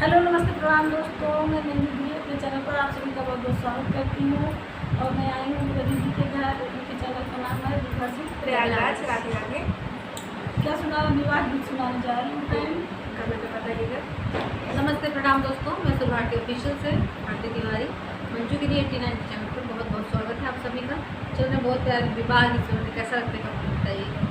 Hello नमस्ते प्रणाम दोस्तों, मैं मंजू दी अपने चैनल पर आप सभी का बहुत बहुत स्वागत करती हूँ। और मैं आई हूँ मेरी दीदी के घर। उनके चैनल का नाम है दीघा से प्रयागराज राधे राधे। क्या सुना विवाह गीत सुनाने जा रही हूँ फ्रेंड, कमेंट में बताइएगा। नमस्ते प्रणाम दोस्तों, मैं सुभाटी ऑफिशियल से भारती तिवारी। मंजू गिरी 89 चैनल पर बहुत बहुत स्वागत है आप सभी का। चल रहे बहुत प्यार विवाह गीत सुनने, कैसा लगता है कमेंट बताइए।